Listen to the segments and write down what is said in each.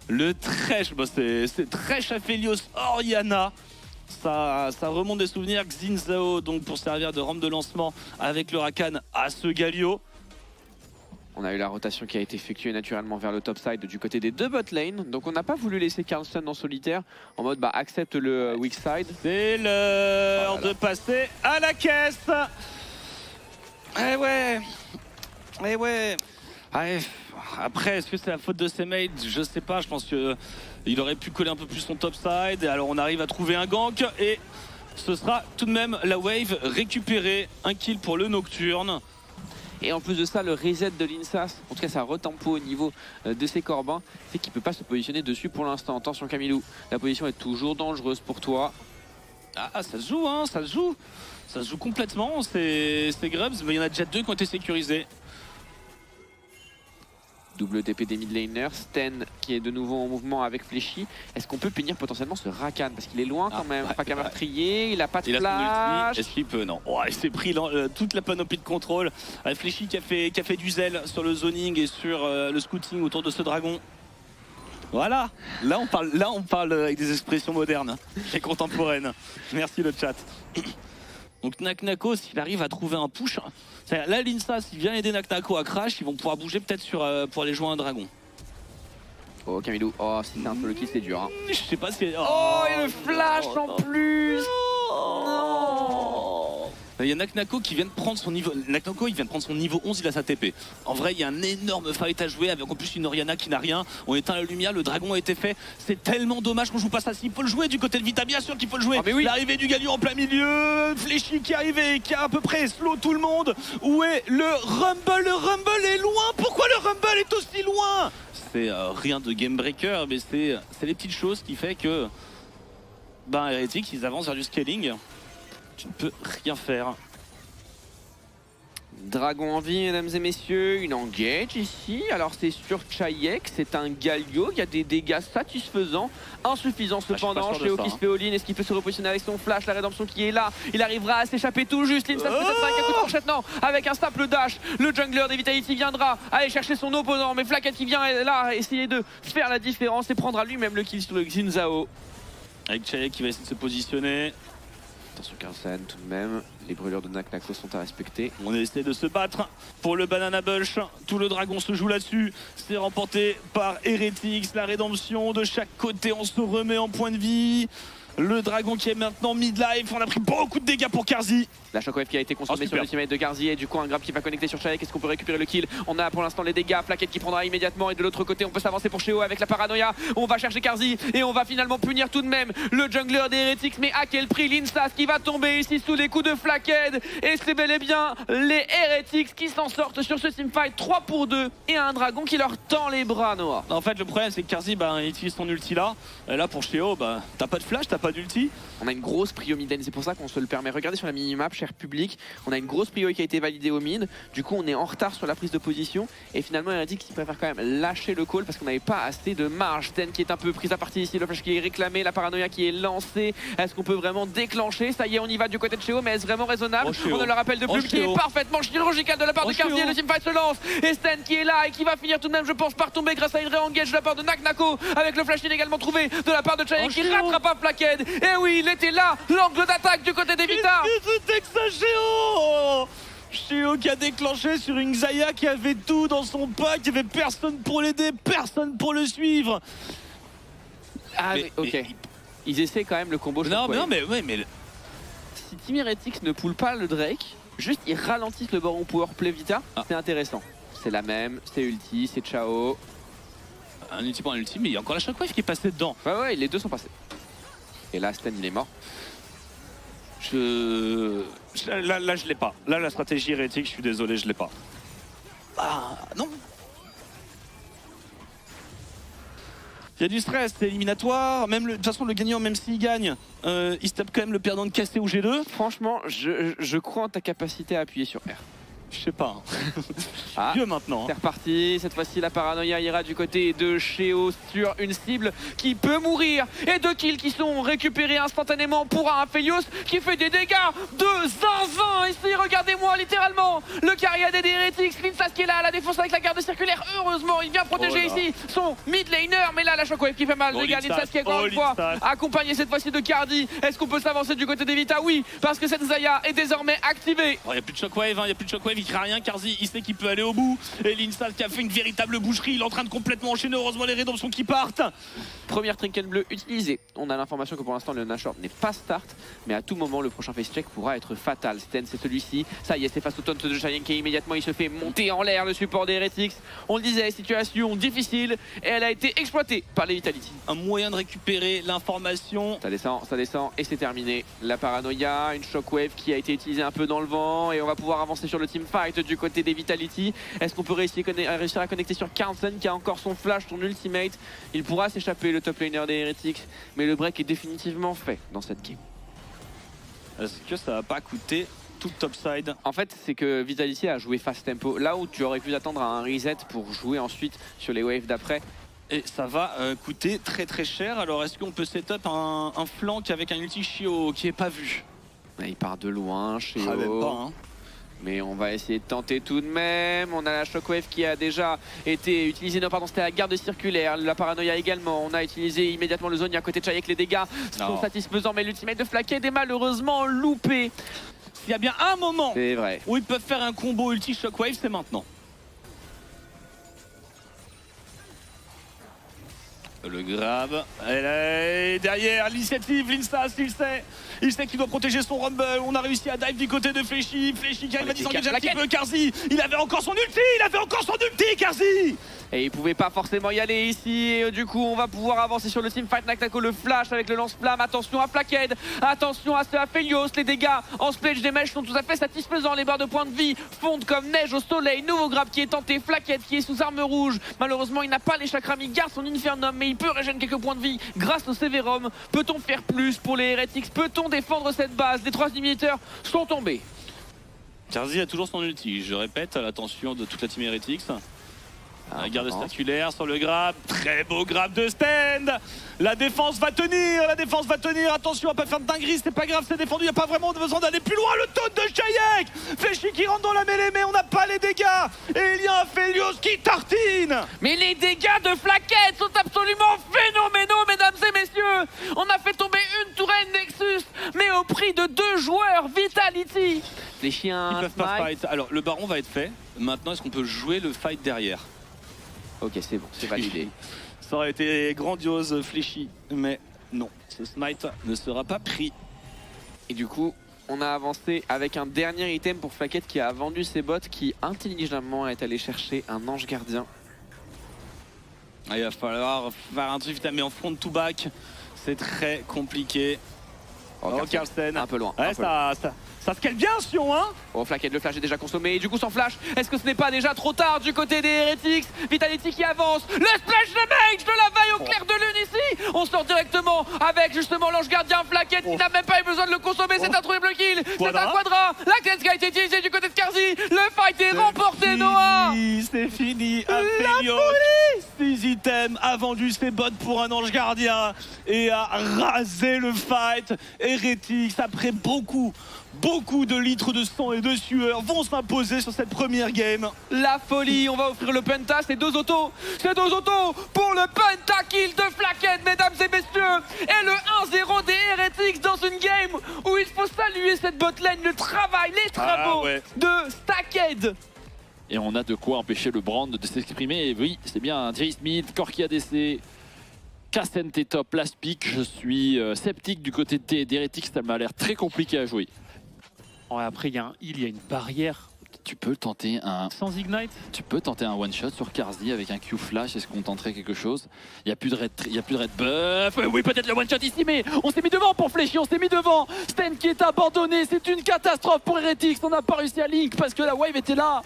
Le Thresh, bah c'est Thresh Aphelios Orianna. Ça remonte des souvenirs. Xin Zhao donc pour servir de rampe de lancement avec le Rakan à ce Galio. On a eu la rotation qui a été effectuée naturellement vers le top side du côté des deux bot lane. Donc on n'a pas voulu laisser Karlsson en solitaire en mode bah accepte le weak side. C'est l'heure de passer à la caisse. Eh ouais. Eh ouais. Ouais. Après, est-ce que c'est la faute de ses mates? Je sais pas, je pense qu'il aurait pu coller un peu plus son top side. Et alors on arrive à trouver un gank et ce sera tout de même la wave récupérée. Un kill pour le Nocturne. Et en plus de ça, le reset de l'Insas, en tout cas ça retempo au niveau de ses corbins, c'est qu'il ne peut pas se positionner dessus pour l'instant. Attention Camilou, la position est toujours dangereuse pour toi. Ah, ça se joue, hein, ça se joue. Ça se joue complètement, c'est Grubs, mais il y en a déjà 2 qui ont été sécurisés. Double TP des mid laners, Sten qui est de nouveau en mouvement avec Fléchy. Est-ce qu'on peut punir potentiellement ce Rakan? Parce qu'il est loin quand même, Rakan meurtrier, il a pas de flash. Est-ce qu'il peut? Non. Oh, il s'est pris toute la panoplie de contrôle. Fléchy qui a fait du zèle sur le zoning et sur le scouting autour de ce dragon. Voilà, là on parle avec des expressions modernes et contemporaines. Merci le chat. Donc Naknako, s'il arrive à trouver un push, là l'Insa, s'il vient aider Naknako à crash, ils vont pouvoir bouger peut-être pour aller jouer un dragon. Oh Camilou, oh si c'est un peu le kill c'est dur hein. Je sais pas si... Oh et le flash en plus. Non. Il y a Naknako qui vient de prendre son niveau. Naknako il vient de prendre son niveau 11, il a sa TP. En vrai il y a un énorme fight à jouer avec en plus une Orianna qui n'a rien. On éteint la lumière, le dragon a été fait. C'est tellement dommage qu'on joue pas ça. S'il faut le jouer du côté de Vita, bien sûr qu'il faut le jouer. Ah, oui. L'arrivée du Galio en plein milieu. Fléchy qui est arrivé, qui a à peu près slow tout le monde. Où est le Rumble? Le Rumble est loin. Pourquoi le Rumble est aussi loin? C'est rien de game breaker, mais c'est les petites choses qui fait que Heretics ils avancent vers du scaling. Tu ne peux rien faire. Dragon en vie, mesdames et messieurs, une engage ici. Alors c'est sur Chayek, c'est un Galio, il y a des dégâts satisfaisants, insuffisants cependant. Chéo qui se fait all-in, est-ce qu'il peut se repositionner avec son flash? La rédemption qui est là, il arrivera à s'échapper tout juste. L'Insas peut-être avec un coup de fourchette, non, avec un simple dash. Le jungler des Vitality viendra aller chercher son opposant, mais Flacket qui vient là essayer de faire la différence et prendra lui-même le kill sur le Xin Zhao. Avec Chayek qui va essayer de se positionner. Attention Karlsson tout de même, les brûlures de Naknako sont à respecter. On essaie de se battre pour le Banana Bush. Tout le dragon se joue là-dessus. C'est remporté par Heretics. La rédemption de chaque côté. On se remet en point de vie. Le dragon qui est maintenant mid-life. On a pris beaucoup de dégâts pour Carzzy. La shockwave qui a été consommée sur le teammate de Carzzy et du coup un grab qui va connecter sur Chayek. Est-ce qu'on peut récupérer le kill? On a pour l'instant les dégâts. Flacket qui prendra immédiatement et de l'autre côté on peut s'avancer pour Chéo avec la paranoïa. On va chercher Carzzy et on va finalement punir tout de même le jungler des Heretics. Mais à quel prix? L'Insas qui va tomber ici sous les coups de Flacket. Et c'est bel et bien les Heretics qui s'en sortent sur ce teamfight 3 pour 2 et un dragon qui leur tend les bras, Noah. En fait le problème c'est que Carzzy il utilise son ulti là. Et là pour Chéo, t'as pas de flash, t'as pas d'ulti. On a une grosse prio mid lane, c'est pour ça qu'on se le permet. Regardez sur la minimap, cher public, on a une grosse prio qui a été validée au mid. Du coup, on est en retard sur la prise de position. Et finalement, il a dit qu'il préfère quand même lâcher le call parce qu'on n'avait pas assez de marge. Sten qui est un peu prise à partie ici, le flash qui est réclamé, la paranoïa qui est lancée. Est-ce qu'on peut vraiment déclencher? Ça y est, on y va du côté de Chéo, mais est-ce vraiment raisonnable? On a le rappel de Plume qui est parfaitement chirurgical de la part de Carzzy. Le teamfight se lance. Et Sten qui est là et qui va finir tout de même, je pense, par tomber grâce à une re-engage de la part de Naknako. Avec le flash également trouvé de la part de Chayek qui rattrape pas Flacket. Et oui, il était là. L'angle d'attaque du côté des Vita. C'était que ça, Chéo! Chéo qui a déclenché sur une Xayah qui avait tout dans son pack, il n'y avait personne pour l'aider, personne pour le suivre. Ah mais ok. Ils essaient quand même le combo. Non mais si Team Heretics ne pull pas le Drake, juste ils ralentissent le Baron Power Play Vita, c'est intéressant. C'est la même, c'est ulti, c'est Chao. Un ulti pour un ulti, mais il y a encore la shockwave qui est passée dedans. Ouais, les deux sont passés. Et là, Sten il est mort. Là je l'ai pas. Là la stratégie hérétique, je suis désolé, je l'ai pas. Ah non. Il y a du stress, c'est éliminatoire. Même de toute façon le gagnant, même s'il gagne, il se tape quand même le perdant de cassé ou G2. Franchement, je crois en ta capacité à appuyer sur R. Je sais pas. Ah, Vieux maintenant. c'est reparti. Cette fois-ci, la paranoïa ira du côté de Sheo sur une cible qui peut mourir. Et 2 kills qui sont récupérés instantanément pour un Aphelios qui fait des dégâts de zinzin. Ici, regardez-moi littéralement le carrière des Heretics. Linsas qui est là, la défense avec la garde circulaire. Heureusement, il vient protéger ici son mid laner. Mais là, la shockwave qui fait mal. Les gars, Linsas qui est encore une fois accompagné cette fois-ci de Cardi. Est-ce qu'on peut s'avancer du côté d'Evita? Oui, parce que cette Zaya est désormais activée. Il n'y a plus de shockwave, il n'y a plus de shockwave, il craint rien. Karzi, il sait qu'il peut aller au bout. Et Linsas qui a fait une véritable boucherie, il est en train de complètement enchaîner. Heureusement, les rédemptions qui partent. Première trinket bleue utilisée. On a l'information que pour l'instant le Nashor n'est pas start, mais à tout moment le prochain face check pourra être fatal. Sten, c'est celui-ci. Ça y est, c'est face au taunt de Giant qui immédiatement il se fait monter en l'air le support des Heretics. On le disait, situation difficile et elle a été exploitée par les Vitality. Un moyen de récupérer l'information. Ça descend et c'est terminé. La paranoïa, une shockwave qui a été utilisée un peu dans le vent et on va pouvoir avancer sur le teamfight du côté des Vitality. Est-ce qu'on peut réussir à connecter sur Carlsen qui a encore son flash, son ultimate? Il pourra s'échapper le top laner des Heretics, mais le break est définitivement fait dans cette game. Est-ce que ça va pas coûter tout topside? En fait, c'est que Vitality a joué fast tempo. Là où tu aurais pu attendre à un reset pour jouer ensuite sur les waves d'après. Et ça va coûter très cher. Alors est-ce qu'on peut setup un flank avec un ulti Sheo qui est pas vu? Il part de loin, Sheo. Ah, même pas, hein. Mais on va essayer de tenter tout de même. On a la shockwave qui a déjà été utilisée. Non, pardon, c'était la garde circulaire. La paranoïa également. On a utilisé immédiatement le zone à côté de Chayek. Les dégâts sont satisfaisants, mais l'ultimate de Flakked est malheureusement loupé. S'il y a bien un moment où ils peuvent faire un combo ulti shockwave, c'est maintenant. Le grab, elle est derrière l'initiative, Linsas, il sait qu'il doit protéger son Rumble. On a réussi à dive du côté de Fleshi qui arrive à disengager un petit peu Karzi. Il avait encore son ulti, Karzi. Et il pouvait pas forcément y aller ici. Et du coup, on va pouvoir avancer sur le teamfight. Naktako le flash avec le lance-flamme. Attention à Flakked. Attention à ce Aphelios. Les dégâts en splash des mèches sont tout à fait satisfaisants. Les barres de points de vie fondent comme neige au soleil. Nouveau grab qui est tenté. Flakked qui est sous arme rouge. Malheureusement, il n'a pas les chakras. Il garde son Infernum, mais il peut régénérer quelques points de vie grâce au Severum. Peut-on faire plus pour les Heretics? Peut-on défendre cette base? Les 3 inhibiteurs sont tombés. Karzi a toujours son ulti. Je répète, à l'attention de toute la team Heretics. La garde spectaculaire sur le grab, très beau grab de Stand. La défense va tenir, attention à pas faire de dinguerie, c'est pas grave, c'est défendu, il n'y a pas vraiment besoin d'aller plus loin. Le taunt de Chayek, Fleshi qui rentre dans la mêlée, mais on n'a pas les dégâts. Et il y a un Aphelios qui tartine. Mais les dégâts de Flakked sont absolument phénoménaux, mesdames et messieurs. On a fait tomber une tourelle Nexus, mais au prix de 2 joueurs Vitality. Les chiens ils peuvent pas fight. Alors le baron va être fait, maintenant est-ce qu'on peut jouer le fight derrière? Ok, c'est bon, c'est validé. Ça aurait été grandiose, Fleshi, mais non, ce smite ne sera pas pris. Et du coup, on a avancé avec un dernier item pour Flakked qui a vendu ses bots, qui intelligemment est allé chercher un ange gardien. Il va falloir faire un truc, mais en front to back, c'est très compliqué. Oh, Carlsen. Un peu loin. Ouais, ça se cale bien, Sion, hein. Oh, Flakked, le flash est déjà consommé. Et du coup, sans flash, est-ce que ce n'est pas déjà trop tard du côté des Heretics? Vitality qui avance. Le splash de mage de la veille au clair de lune ici. On sort directement avec justement l'ange gardien Flakked qui n'a même pas eu besoin de le consommer. C'est un triple kill. C'est un quadra. La cleanse qui a été utilisée du côté de Karzi. Le fight est remporté, Noah. C'est fini. Aphelios, 6 items, a vendu ses bots pour un ange gardien et a rasé le fight. Heretics, après beaucoup de litres de sang et de sueur, vont s'imposer sur cette première game. La folie, on va offrir le penta, c'est 2 autos pour le pentakill de Flakked, mesdames et messieurs. Et le 1-0 des Heretics dans une game où il faut saluer cette botlane, le travail, les travaux de Stacked. Et on a de quoi empêcher le brand de s'exprimer. Et oui, c'est bien, Jay Smith, Corki ADC, Carsten T top, last pick. Je suis sceptique du côté des Heretics, ça m'a l'air très compliqué à jouer. Ouais, après, il y a une barrière. Tu peux tenter un... Sans Ignite. Tu peux tenter un one-shot sur Karzi avec un Q-Flash. Est-ce qu'on tenterait quelque chose? Il n'y a plus de red buff. Oui, peut-être le one-shot ici, mais on s'est mis devant pour Fleshi, on s'est mis devant. Sten qui est abandonné, c'est une catastrophe pour Heretics. On n'a pas réussi à link parce que la wave était là.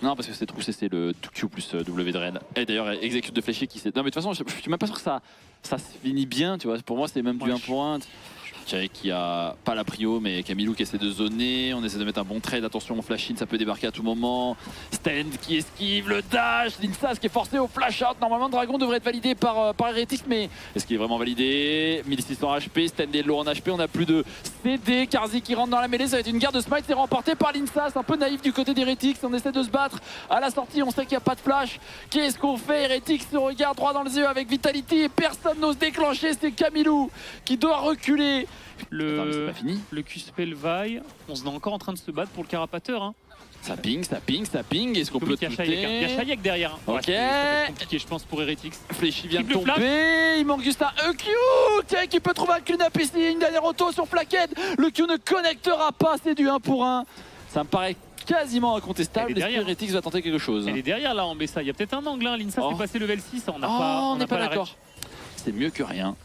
Non, parce que c'est c'est le Q plus W Drain. Et d'ailleurs, exécute de Fleshi qui s'est... Non, mais de toute façon, je suis même pas sûr que ça se finit bien, tu vois. Pour moi, c'est même du 1 pour 1. Tchèque qui a pas la prio, mais Camilou qui essaie de zoner. On essaie de mettre un bon trade. Attention, flash in, ça peut débarquer à tout moment. Stand qui esquive le dash. Linsas qui est forcé au flash out. Normalement, Dragon devrait être validé par Heretics, mais est-ce qu'il est vraiment validé? 1600 HP, Stand est lourd en HP. On a plus de CD. Karzi qui rentre dans la mêlée. Ça va être une guerre de smite. C'est remporté par Linsas. Un peu naïf du côté d'Heretics. On essaie de se battre à la sortie. On sait qu'il n'y a pas de flash. Qu'est-ce qu'on fait? Heretics se regarde droit dans les yeux avec Vitality et personne n'ose déclencher. C'est Camilou qui doit reculer. Attends, mais c'est pas fini. Le Q-Spell vaille. On se est encore en train de se battre pour le carapateur. Hein. Ça ping, ça ping, ça ping. Est-ce qu'on peut Il y a Shayek derrière. Hein. Ok. Ouais, ça va être compliqué, je pense, pour Heretics. Fléchi vient de Triple tomber. flash. Il manque juste un EQ. Tiens, qui peut trouver un clean-up ici. Une dernière auto sur Flaquette. Le Q ne connectera pas. C'est du 1 pour 1. Ça me paraît quasiment incontestable. Est-ce que Heretics va tenter quelque chose? Elle est derrière là en Bessa. Il y a peut-être un angle. Hein. L'Insa s'est passé level 6. On n'a on n'est pas la d'accord. C'est mieux que rien.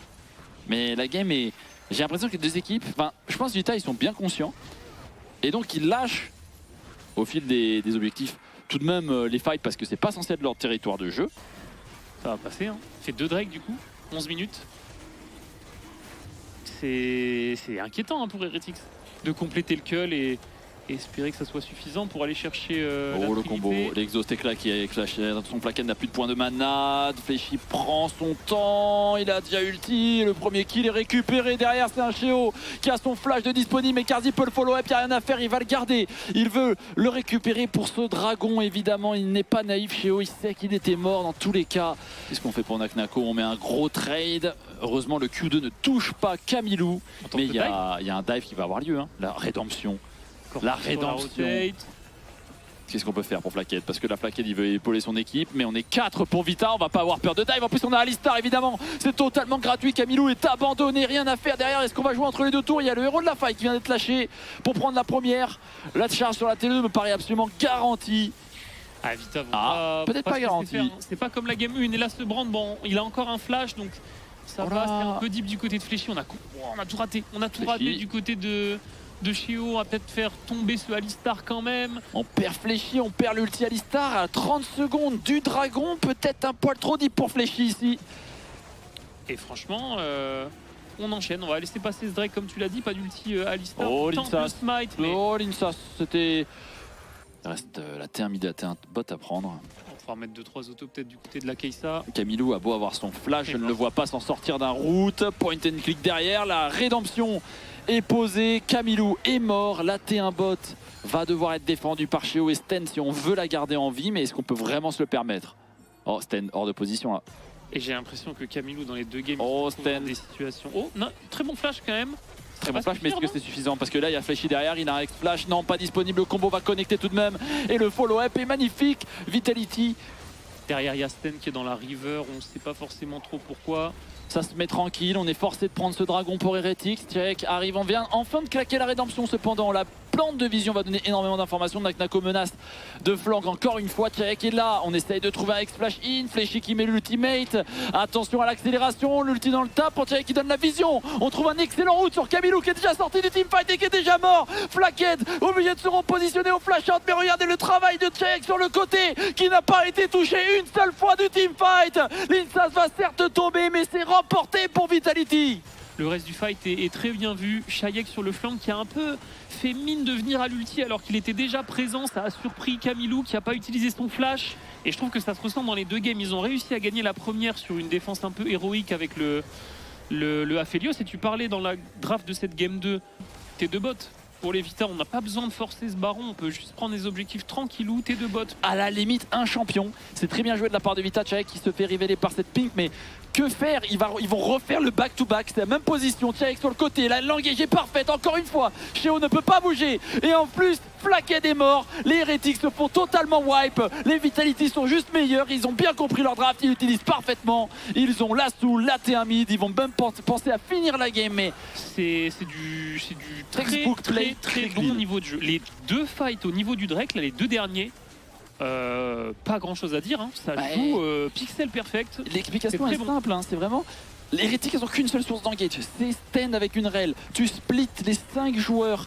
Mais la game est. J'ai l'impression que les deux équipes. Enfin, je pense que Vita, ils sont bien conscients. Et donc, ils lâchent au fil des objectifs tout de même les fights parce que c'est pas censé être leur territoire de jeu. Ça va passer. Hein. Il fait 2 Drake du coup. 11 minutes. C'est inquiétant hein, pour Heretics de compléter le cull et espérer que ça soit suffisant pour aller chercher le combo, l'exhaust-éclat qui est clashé dans son plaquette, n'a plus de points de mana. Fléchi prend son temps, il a déjà ulti, le premier kill est récupéré. Derrière c'est un Sheo qui a son flash de disponible, mais Karzi peut le follow-up, il n'y a rien à faire, il va le garder. Il veut le récupérer pour ce dragon, évidemment, il n'est pas naïf. Sheo, il sait qu'il était mort dans tous les cas. Qu'est-ce qu'on fait pour Naknako? On met un gros trade. Heureusement le Q2 ne touche pas Camilou, mais il y a un dive qui va avoir lieu, hein. La rédemption. La rédemption. Qu'est-ce qu'on peut faire pour Flaquette? Parce que la Flaquette il veut épauler son équipe, mais on est 4 pour Vita, on va pas avoir peur de dive. En plus on a Alistar évidemment, c'est totalement gratuit. Camilou est abandonné, rien à faire derrière. Est-ce qu'on va jouer entre les deux tours? Il y a le héros de la fight qui vient d'être lâché pour prendre la première. La charge sur la T2 me paraît absolument garantie. Ah Vita peut-être pas garantie. C'est pas comme la game 1 et là ce Brand, bon il a encore un flash donc ça va, c'est un peu deep du côté de Fléchi. On a tout raté, raté du côté de Sheo. On va peut-être faire tomber ce Alistar quand même. On perd Fléchi, on perd l'ulti Alistar à 30 secondes du dragon. Peut-être un poil trop deep pour Fléchi ici. Et franchement, on enchaîne. On va laisser passer ce Drake comme tu l'as dit. Pas d'ulti Alistar. Oh Linsas, smite, mais... oh Linsas, c'était... Il reste la T1 mid et la T1 bot à prendre. On va remettre 2-3 autos peut-être du côté de la Kai'Sa. Camilou a beau avoir son flash, je ne le vois pas s'en sortir d'un route. Point and click derrière, la rédemption est posée. Camilou est mort, la T1 bot va devoir être défendue par Sheo et Sten si on veut la garder en vie, mais est-ce qu'on peut vraiment se le permettre? Oh, Sten hors de position là. Et j'ai l'impression que Camilou dans les deux games Sten des situations. Oh, non, très bon flash quand même. Très bon flash, mais est-ce que c'est suffisant? Parce que là il y a Fléchi derrière, il a un X-Flash, non pas disponible, le combo va connecter tout de même. Et le follow-up est magnifique. Vitality. Derrière il y a Sten qui est dans la river, on ne sait pas forcément trop pourquoi. Ça se met tranquille, on est forcé de prendre ce dragon pour Heretics. Tchèque arrive, on vient enfin de claquer la rédemption cependant. La plante de vision va donner énormément d'informations. Naknako menace de flanc encore une fois. Tchèque est là, on essaye de trouver un X-Flash in. Fléchi qui met l'ultimate. Attention à l'accélération, l'ulti dans le tap pour Tchèque qui donne la vision. On trouve un excellent route sur Camilou qui est déjà sorti du teamfight et qui est déjà mort. Flaquette obligé de se repositionner au flash out, mais regardez le travail de Tchèque sur le côté qui n'a pas été touché une seule fois du teamfight. Linsas va certes tomber, mais c'est remporté pour Vitality. Le reste du fight est très bien vu. Shayek sur le flanc qui a un peu fait mine de venir à l'ulti alors qu'il était déjà présent. Ça a surpris Camilou qui n'a pas utilisé son flash. Et je trouve que ça se ressent dans les deux games. Ils ont réussi à gagner la première sur une défense un peu héroïque avec le Aphelios. Et tu parlais dans la draft de cette game 2, T2 bot. Pour les Vita, on n'a pas besoin de forcer ce baron, on peut juste prendre des objectifs tranquillou, T2 bot. À la limite, un champion. C'est très bien joué de la part de Vita. Tchèque qui se fait révéler par cette pink, mais que faire? Ils vont refaire le back-to-back, c'est la même position. Tchèque sur le côté, la langue est parfaite, encore une fois. Sheo ne peut pas bouger. Et en plus, Flaquette est mort. Les Heretics se font totalement wipe. Les Vitality sont juste meilleurs. Ils ont bien compris leur draft, ils l'utilisent parfaitement. Ils ont l'Assou, la T1 mid. Ils vont même penser à finir la game, mais c'est du très bon niveau de jeu. Les deux fights au niveau du Drake, là, les deux derniers, pas grand chose à dire, hein. Ça joue pixel perfect. L'explication est simple, hein. C'est vraiment... Les Heretics ils n'ont qu'une seule source d'engage, c'est Sten avec une rel. Tu splits les 5 joueurs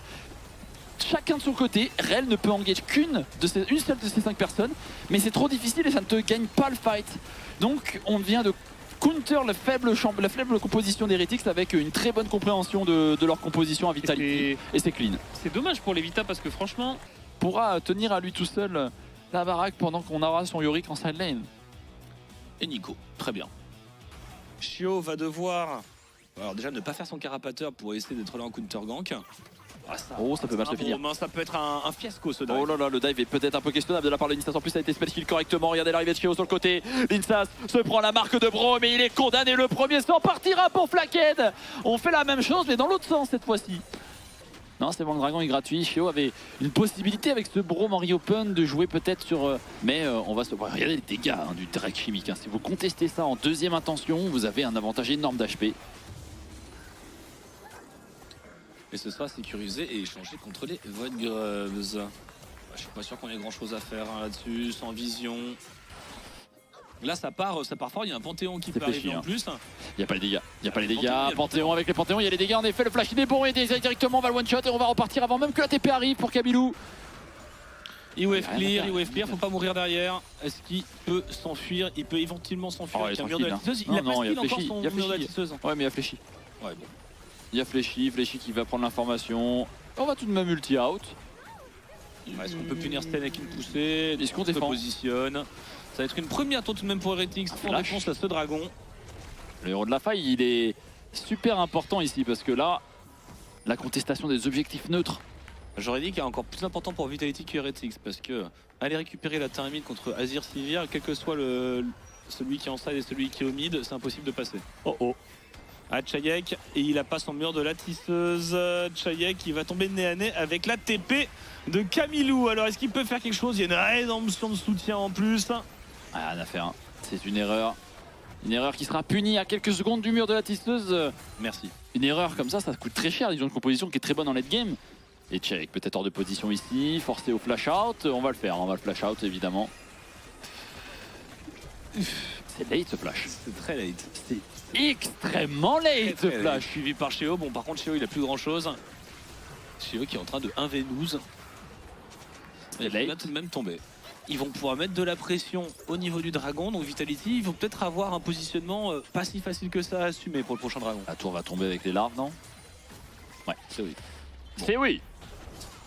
chacun de son côté. Rel ne peut engage qu'une seule de ces 5 personnes, mais c'est trop difficile et ça ne te gagne pas le fight. Donc on vient de counter la faible composition d'Heretics avec une très bonne compréhension de leur composition à Vitality. Et c'est clean. C'est dommage pour les Vita parce que franchement, Pourra tenir à lui tout seul la baraque pendant qu'on aura son Yorick en side lane. Et Nico, très bien. Shio va devoir, alors déjà ne pas faire son carapateur pour essayer d'être là en counter gank. Ah, Ça peut mal se finir. Ça peut être un fiasco ce dive. Oh là là, le dive est peut-être un peu questionnable de la part de Linsas. En plus, ça a été spell kill correctement. Regardez l'arrivée de Shio sur le côté. Linsas se prend la marque de Bro, mais il est condamné. Le premier sang partira pour Flakked. On fait la même chose, mais dans l'autre sens cette fois-ci. Non, c'est bon, le dragon est gratuit. Shio avait une possibilité avec ce Braum en reopen de jouer peut-être sur. Mais on va se. Regardez les dégâts du Drake chimique. Si vous contestez ça en deuxième intention, vous avez un avantage énorme d'HP. Et ce sera sécurisé et échangé contre les Void Grubs. Je suis pas sûr qu'on ait grand chose à faire là-dessus, sans vision. Là ça part fort, il y a un Panthéon qui peut arriver en plus. Il n'y a pas les dégâts. Il n'y a pas les dégâts. Panthéon, Panthéon avec les Panthéons, il y a les dégâts. En effet, le flash il est bon et directement on va le one shot et on va repartir avant même que la TP arrive pour Camilou. IOF clear, faut pas mourir derrière. Est-ce qu'il peut s'enfuir? Il peut éventuellement s'enfuir avec un mur de la tisseuse. Il a pas skill encore son mur de la tisseuse. Ouais, mais il a fléchi. Ouais, bon. Il y a Fléchi qui va prendre l'information. On va tout de même ulti out. Est-ce qu'on peut punir Sten avec une poussée? Est-ce qu'on se défend? positionne? Ça va être une première tour tout de même pour Heretics en réponse à ce dragon. Le héros de la faille, il est super important ici parce que là, la contestation des objectifs neutres. J'aurais dit qu'il y a encore plus important pour Vitality que Heretics parce que aller récupérer la Thermite contre Azir Sivir, quel que soit celui qui est en side et celui qui est au mid, c'est impossible de passer. Oh oh. Ah, Chayek, et il a pas son mur de la tisseuse. Chayek, il va tomber nez à nez avec la TP de Camilou. Alors, est-ce qu'il peut faire quelque chose? Il y a une rédemption de soutien en plus. Ah, rien à faire. C'est une erreur. Une erreur qui sera punie à quelques secondes du mur de la tisseuse. Merci. Une erreur comme ça coûte très cher. Ils ont une composition qui est très bonne en late game. Et Chayek peut-être hors de position ici, forcé au flash out. On va le faire, on va le flash out évidemment. C'est late ce flash. C'est très late. C'est extrêmement late ce flash. Suivi par Shio. Bon, par contre, Shio il a plus grand chose. Shio qui est en train de 1v12. Il va tout de même tomber. Ils vont pouvoir mettre de la pression au niveau du dragon. Donc Vitality, ils vont peut-être avoir un positionnement pas si facile que ça à assumer pour le prochain dragon. La tour va tomber avec les larves, non? Ouais, c'est oui. Bon. C'est oui.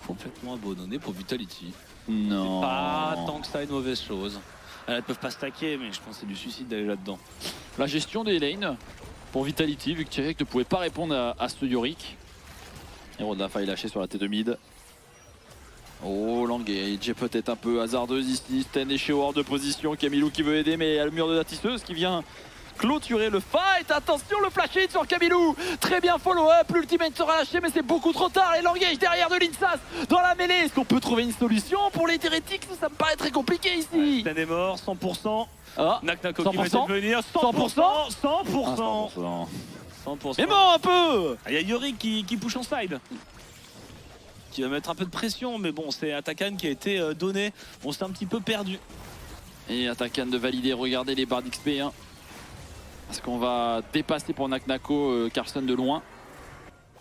Complètement abandonné pour Vitality. Non. Pas tant que ça une mauvaise chose. Elles peuvent pas stacker, mais je pense que c'est du suicide d'aller là-dedans. La gestion des lanes pour Vitality, vu que Chayek ne pouvait pas répondre à ce Yorick. Héros de la faille lâché sur la T2 mid. Oh, l'engage est peut-être un peu hasardeuse ici. Sten est chez hors de position. Camilou qui veut aider, mais il y a le mur de la tisseuse qui vient clôturer le fight. Attention, le flash hit sur Camilou. Très bien follow-up. L'ultimate sera lâché, mais c'est beaucoup trop tard. Et l'engage derrière de Linsas dans la mêlée. Est-ce qu'on peut trouver une solution pour les Heretics? Ça me paraît très compliqué ici. Sten est mort, 100%. Ah, Naknako qui va 100%. venir. 100%. 100%. 100%. 100%. Mais bon, un peu. Il y a Yorick qui push en side. Qui va mettre un peu de pression, mais bon, c'est Atakan qui a été donné. On s'est un petit peu perdu. Et Atakan de valider, regardez les barres d'XP. Hein. Est-ce qu'on va dépasser pour Naknako Carson de loin?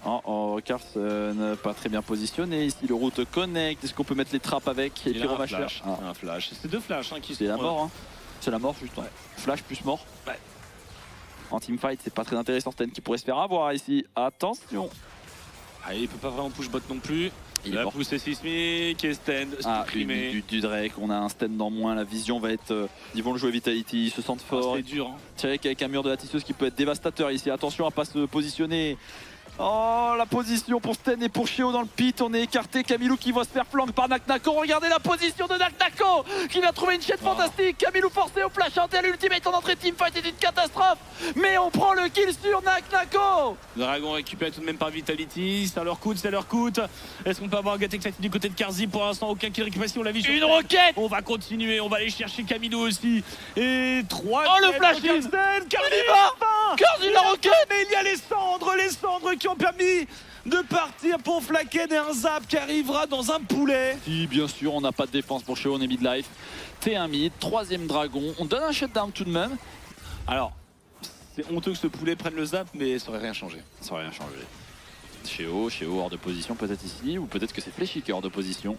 Oh, Carson pas très bien positionné. Ici le route connect. Est-ce qu'on peut mettre les trappes avec? Et puis on va flash. Un flash. C'est deux flashs qui sont. C'est la mort. Hein. C'est la mort juste. Ouais. Flash plus mort. Ouais. En teamfight, c'est pas très intéressant. Sten qui pourrait se faire avoir ici. Attention. Ah, il peut pas vraiment push bot non plus. Il a poussé Sismic et Sten. Du Drake, on a un Sten dans moins. La vision va être. Ils vont le jouer Vitality, ils se sentent forts. C'est dur. Hein. Chayek avec un mur de la tisseuse qui peut être dévastateur ici. Attention à pas se positionner. Oh, la position pour Sten et pour Shio dans le pit. On est écarté. Camilou qui va se faire flank par Naknako. Regardez la position de Naknako qui va trouver une chaîne fantastique. Camilou forcé au flash out et à l'ultimate en entrée teamfight. C'est une catastrophe. Mais on prend le kill sur Naknako. Dragon récupéré tout de même par Vitality. Ça leur coûte, ça leur coûte. Est-ce qu'on peut avoir un gâté du côté de Carzzy? Pour l'instant, aucun kill récupération. On l'a vu. Une roquette. On va continuer. On va aller chercher Camilou aussi. Et 3. Oh, le flash in. Carzzy la roquette. Mais il y a les cendres qui ont permis de partir pour Flakked et un zap qui arrivera dans un poulet. Si, bien sûr, on n'a pas de défense pour Shio, on est mid-life. T1 mid, 3ème dragon. On donne un shutdown tout de même. Alors, c'est honteux que ce poulet prenne le zap, mais ça aurait rien changé. Ça aurait rien changé. Shio hors de position peut-être ici, ou peut-être que c'est Fléchi qui est hors de position.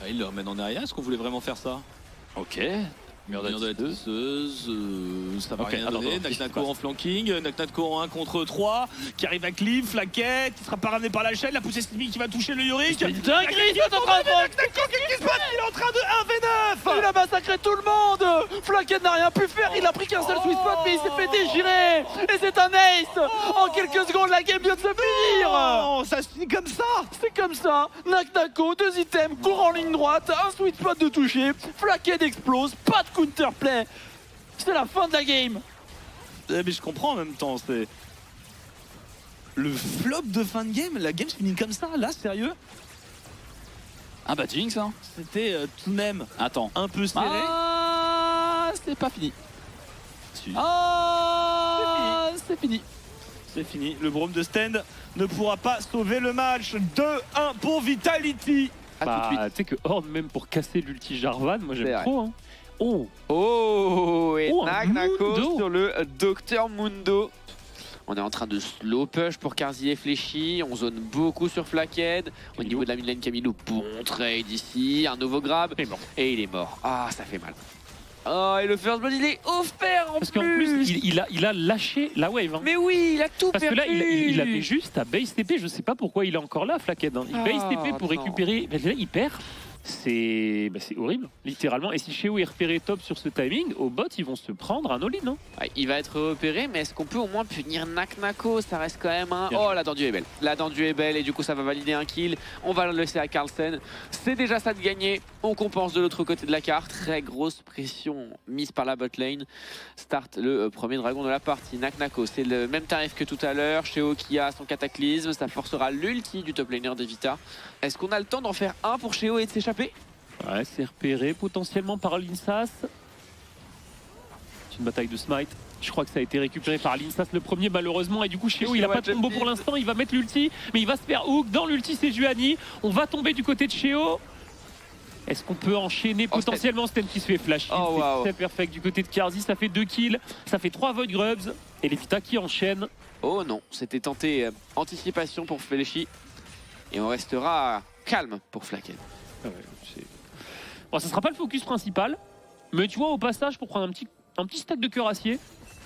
Ah, il le remène en arrière, est-ce qu'on voulait vraiment faire ça? Ok. Mur Mur de la tisseuse, ça va Ok, rien attends, donner. qu'est-ce qui se Naknako passe en flanking, Naknako en 1 contre 3, qui arrive à Cliff, Flaquette, qui sera pas ramené par la chaîne, la poussée sismique qui va toucher le Yorick. C'est une dinguerie, ce que t'es en train de faire. Naknako, qu'est-ce qui se passe? Il est en train de 1v9. Il a massacré tout le monde. Flaquette n'a rien pu faire, il a pris qu'un seul sweet spot mais il s'est fait déchirer. Et c'est un ace. En quelques secondes la game vient de se finir. Oh, ça se finit comme ça. C'est comme ça, Naknako, 2 items, court en ligne droite, un sweet spot de toucher, Flaquette explose, pas de counterplay. C'est la fin de la game. Mais je comprends en même temps, c'est... Le flop de fin de game, la game se finit comme ça, là, sérieux? Ah bah Jinx hein. C'était tout de même Attends. un peu serré. Ah, c'est pas fini. Si. Ah, c'est fini. C'est fini, le Brome de Stand ne pourra pas sauver le match. 2-1 pour Vitality. À tout de suite. Bah, tu sais que Horde, même pour casser l'ulti Jarvan, moi C'est j'aime vrai. trop. Hein. Oh, Oh, et Oh, un Naknako Mundo. sur le Dr Mundo. On est en train de slow push pour Carzzy et Fléchy. On zone beaucoup sur Flaquette. Au niveau de la mid lane, Camilo, bon trade ici. Un nouveau grab. il est mort. Et il est mort. Ah, ça fait mal. Oh, et le first blood, il est offert en Parce qu'en plus, il a lâché la wave. Hein. Mais oui, il a tout Parce que perdu. là, il a fait juste à base TP. Je sais pas pourquoi il est encore là, Flaquette. Hein. Il base Ah, TP pour non. récupérer. Mais là, il perd. C'est horrible, littéralement. Et si Sheo est repéré top sur ce timing, au bot, ils vont se prendre un all-in. Hein. Ouais, il va être repéré, mais est-ce qu'on peut au moins punir Naknako? Ça reste quand même un... Bien Oh, joué. la tendu est belle. La tendu est belle et du coup ça va valider un kill. On va le laisser à Carlsen. C'est déjà ça de gagner. On compense de l'autre côté de la carte. Très grosse pression mise par la bot lane. Start le premier dragon de la partie. Naknako, c'est le même tarif que tout à l'heure. Sheo qui a son cataclysme. Ça forcera l'ulti du top laner d'Evita. Est-ce qu'on a le temps d'en faire un pour Sheo et de s'échapper? Ouais, c'est repéré potentiellement par l'Insas. C'est une bataille de smite. Je crois que ça a été récupéré par l'Insas le premier malheureusement. Et du coup, Sheo, il a pas de combo pour l'instant. Il va mettre l'ulti, mais il va se faire hook. Dans l'ulti, c'est Juani. On va tomber du côté de Sheo. Est-ce qu'on peut enchaîner potentiellement Sten qui se fait flash? Oh, C'est wow. très perfect du côté de Carzzy. Ça fait 2 kills. Ça fait 3 Void Grubs. Et les Vita qui enchaînent. Oh non, c'était tenté anticipation pour Fléchy. Et on restera calme pour Flaquette. Ah ouais, bon, ça sera pas le focus principal. Mais tu vois, au passage, pour prendre un petit stack de cuirassier,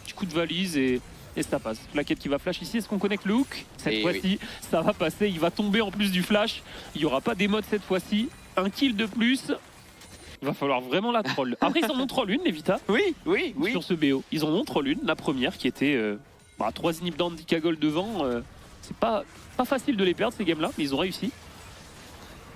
petit coup de valise et ça passe. Flaquette qui va flash ici. Est-ce qu'on connecte le hook? Cette Et fois-ci, ça va passer. Il va tomber en plus du flash. Il n'y aura pas d'émote cette fois-ci. Un kill de plus. Il va falloir vraiment la troll. Après, ils en ont troll une, les Vita, Oui, oui, oui. sur ce BO. Ils en ont troll une. La première qui était 3 inhibs d'Andikagol devant. C'est pas facile de les perdre ces games-là, mais ils ont réussi.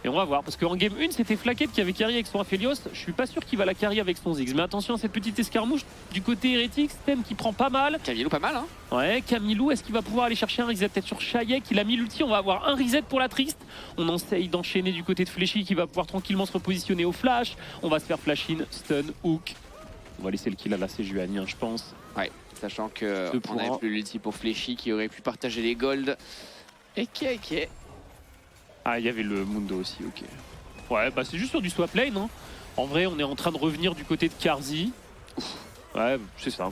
Et on va voir, parce qu'en game 1, c'était Flaquette qui avait carry avec son Aphelios. Je suis pas sûr qu'il va la carry avec son Ziggs. Mais attention à cette petite escarmouche du côté hérétique. Stem qui prend pas mal. Camilo pas mal, hein. Ouais, Camilo, est-ce qu'il va pouvoir aller chercher un reset peut-être sur Shayek? Il a mis l'ulti, on va avoir un reset pour la Triste. On essaye d'enchaîner du côté de Fléchy qui va pouvoir tranquillement se repositionner au flash. On va se faire flash in, stun, hook. On va laisser le kill à la Sejuani, je pense. Ouais, sachant que Deux on pour avait un. plus l'ulti pour Fléchy qui aurait pu partager les golds. Et ok. Ah, il y avait le Mundo aussi, ok. Ouais, bah c'est juste sur du swap lane. Hein. En vrai, on est en train de revenir du côté de Carzzy. Ouais, c'est ça.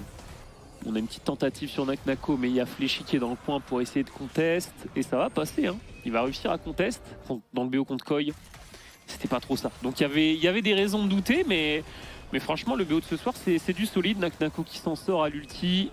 On a une petite tentative sur Naknako, mais il y a Fléchy qui est dans le coin pour essayer de contest. Et ça va passer, hein. Il va réussir à contest dans le BO contre Koi. C'était pas trop ça. Donc il y avait des raisons de douter, mais franchement, le BO de ce soir, c'est du solide. Naknako qui s'en sort à l'ulti.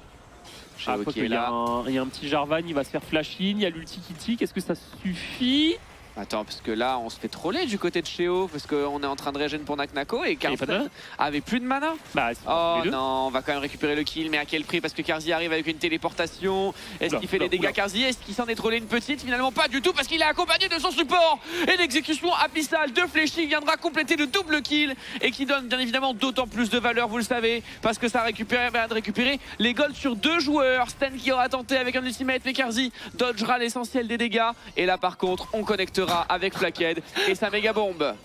Sheo quoi qui que est là. il y a un petit Jarvan, il va se faire flash in. Il y a l'ulti qui tique. Est-ce que ça suffit? Attends, parce que là, on se fait troller du côté de Sheo, parce qu'on est en train de régène pour Naknako et Il y a pas de Carlsen mana avait plus de mana. Bah, c'est Oh les deux. non, on va quand même récupérer le kill, mais à quel prix? Parce que Carzzy arrive avec une téléportation. Est-ce Oula, qu'il fait oula, les dégâts oula. Carzzy? Est-ce qu'il s'en est trollé une petite? Finalement pas du tout, parce qu'il est accompagné de son support. Et l'exécution abyssale de Fléchy viendra compléter le double kill et qui donne bien évidemment d'autant plus de valeur, vous le savez, parce que ça va de récupérer les golds sur 2 joueurs. Sten qui aura tenté avec un ultimate, mais Carzzy dodgera l'essentiel des dégâts. Et là par contre, on connectera avec Flaquette et sa méga bombe.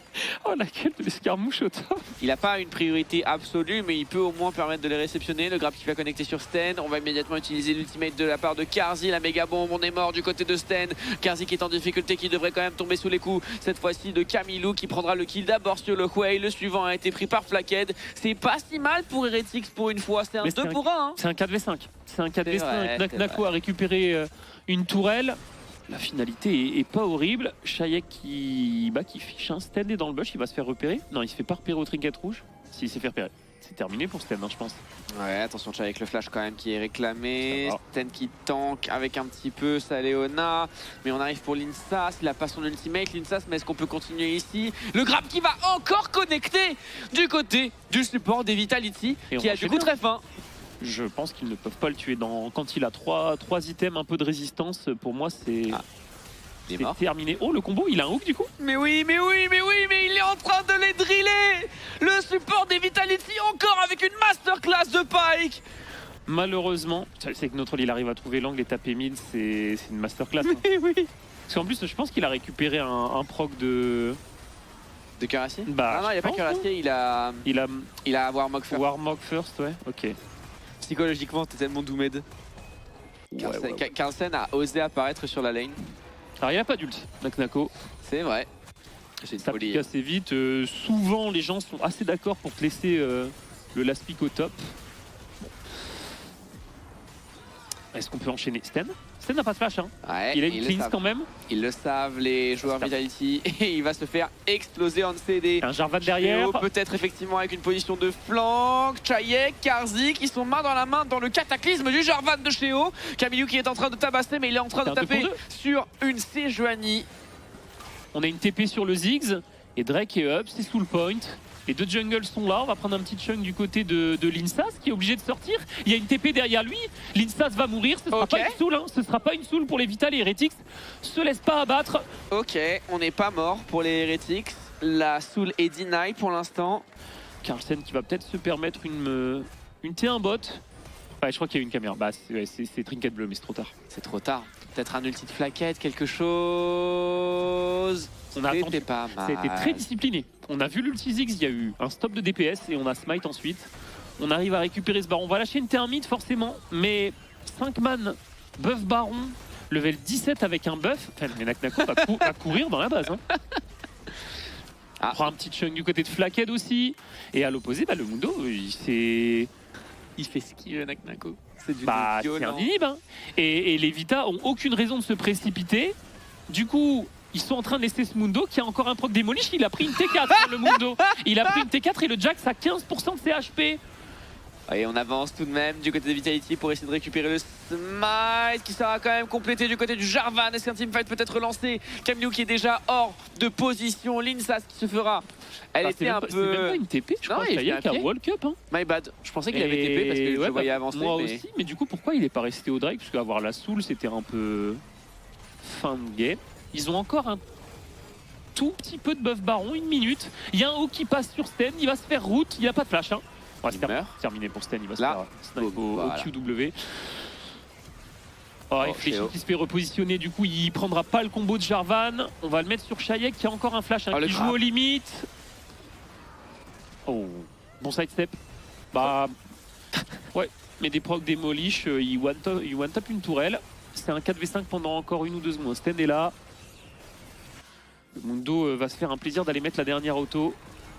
Oh, la gueule de l'escarmouche au top. Il n'a pas une priorité absolue, mais il peut au moins permettre de les réceptionner. Le grab qui va connecter sur Sten. On va immédiatement utiliser l'ultimate de la part de Carzzy. La méga bombe, on est mort du côté de Sten. Carzzy qui est en difficulté, qui devrait quand même tomber sous les coups. Cette fois-ci de Camilo qui prendra le kill d'abord sur le Huey. Le suivant a été pris par Flaquette. C'est pas si mal pour Heretics pour une fois. C'est un Mais 2 c'est pour 1. Hein. C'est un 4v5. C'est un 4v5. vrai, c'est Naknako a récupéré une tourelle. La finalité est pas horrible. Shayek qui fiche un stand est dans le bush. Il va se faire repérer. Non, il se fait pas repérer au trinket rouge. Si, il s'est fait repérer. c'est terminé pour Sten, hein, je pense. Ouais, attention avec le flash quand même qui est réclamé. Ça va. Sten qui tank avec un petit peu Saléona. Mais on arrive pour Linsas, il a pas son ultimate Linsas, mais est-ce qu'on peut continuer ici? Le grab qui va encore connecter du côté du support des Vitality Et on qui a va du coup enchaîner, très faim. Je pense qu'ils ne peuvent pas le tuer. Quand il a trois items, un peu de résistance, pour moi c'est Il est c'est mort. terminé. Oh, le combo, il a un hook du coup. Mais oui, mais il est en train de les driller. Le support des Vitality encore avec une masterclass de Pyke. Malheureusement, c'est que notre il arrive à trouver l'angle et taper mid, c'est une masterclass. Hein. Mais oui. Parce qu'en plus, je pense qu'il a récupéré un proc de. De Cuirassier? Bah, Ah non, il n'y a je pas pense, Cuirassier, il a Il a Warmog first. Warmog first, ouais, ok. Psychologiquement, c'était tellement doomed. Carlsen a osé apparaître sur la lane. Alors, il a pas d'ult, Naknako. C'est vrai. C'est une Ça folie. pique assez vite. Souvent, les gens sont assez d'accord pour te laisser le last pick au top. Est-ce qu'on peut enchaîner Sten? Sten n'a pas de flash, hein. Ouais, Il a ils une le cleanse savent. quand même. Ils le savent, les joueurs Ça se tape. Vitality. Et il va se faire exploser en CD. Un Jarvan derrière. Peut-être effectivement avec une position de flanc. Chayek, Karzi qui sont main dans la main dans le cataclysme du Jarvan de Sheo. Camillou qui est en train de tabasser, mais il est en train de C'est un deux taper pour deux. sur une Sejuani. On a une TP sur le Ziggs. Et Drake est up, c'est sous le point. Les deux jungles sont là. On va prendre un petit chunk du côté de Linsas qui est obligé de sortir. Il y a une TP derrière lui. Linsas va mourir. Ce sera Ok. pas une soul. Hein. Ce sera pas une soul pour les Vital et Heretics. Se laisse pas abattre. Ok, on n'est pas mort pour les Heretics. La Soul est deny pour l'instant. Carlsen qui va peut-être se permettre une T1 bot. Ouais, je crois qu'il y a une caméra. Bah, c'est Trinket bleu, mais c'est trop tard. C'est trop tard. Peut-être un ulti de flaquette, quelque chose. On a attendu. C'était pas mal. Ça a été très discipliné. On a vu l'ulti Ziggs, il y a eu un stop de DPS et on a smite ensuite. On arrive à récupérer ce baron. On va lâcher une T1 mid forcément, mais 5 man, buff baron, level 17 avec un buff. Enfin, mais Naknako va courir dans la base. Hein. Ah. On prend un petit chunk du côté de Flackhead aussi. Et à l'opposé, bah, le Mundo, il fait ce qu'il veut, Naknako. C'est du Bah, c'est violent. un inhib. Hein. Et les Vita ont aucune raison de se précipiter. Du coup, ils sont en train de laisser ce Mundo qui a encore un proc démolish. Il a pris une T4, le Mundo. Il a pris une T4 et le Jax a 15% de ses HP. Et on avance tout de même du côté de Vitality pour essayer de récupérer le smite qui sera quand même complété du côté du Jarvan. Est-ce qu'un teamfight peut être lancé? Camillou qui est déjà hors de position. Linsas qui se fera. Elle Bah, était c'est un même c'est même pas peu... une TP, je Non, crois. il Qu'il y a fait un qu'à pied. World Cup. Hein. My bad. Je pensais qu'il avait TP parce que je ouais, le voyais bah, avancer. moi mais... aussi, mais du coup, pourquoi il est pas resté au Drake? Parce qu'avoir la Soul, c'était un peu fin de game. Ils ont encore un tout petit peu de buff baron, une minute. Il y a un haut qui passe sur Sten, il va se faire route, il a pas de flash. Hein. Ouais, Il c'est meurt. terminé pour Sten, il va se Là. faire snipe au Voilà. QW. Oh, et Fléchi Sheo. qui se fait repositionner, du coup il prendra pas le combo de Jarvan. On va le mettre sur Chayek qui a encore un flash, hein, Oh, le qui joue grab. aux limites. Oh, bon sidestep. Bah, ouais, mais des procs démolish, il one-tap une tourelle. C'est un 4v5 pendant encore 1 ou 2 secondes. Sten est là. Le Mundo va se faire un plaisir d'aller mettre la dernière auto.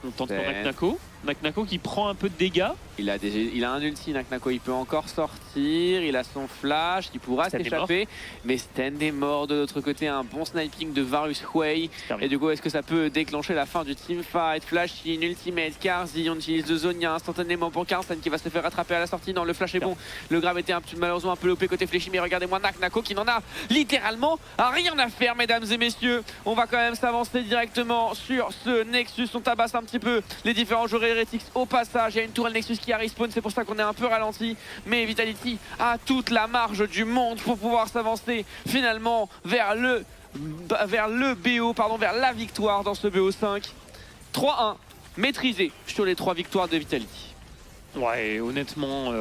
On tente pour Sten. Naknako. Naknako qui prend un peu de dégâts. Il a un ulti, Naknako, il peut encore sortir, il a son flash, il pourra Sten est s'échapper, mais Sten est mort de l'autre côté, un bon sniping de Varus Huey, Terminé. et du coup est-ce que ça peut déclencher la fin du teamfight? Flash, une ultimate, Karzi, on utilise le Zonia instantanément pour Carlsen qui va se faire rattraper à la sortie, non le flash est bon, le grab était malheureusement un peu loupé côté Fléchi, mais regardez-moi Naknako qui n'en a littéralement rien à faire mesdames et messieurs, on va quand même s'avancer directement sur ce Nexus, on tabasse un petit peu les différents joueurs Heretics au passage, il y a une tourelle Nexus qui a respawn, c'est pour ça qu'on est un peu ralenti, mais Vitality a toute la marge du monde pour pouvoir s'avancer finalement vers le BO, pardon, vers la victoire dans ce BO5. 3-1 maîtrisé sur les 3 victoires de Vitality. Ouais, honnêtement,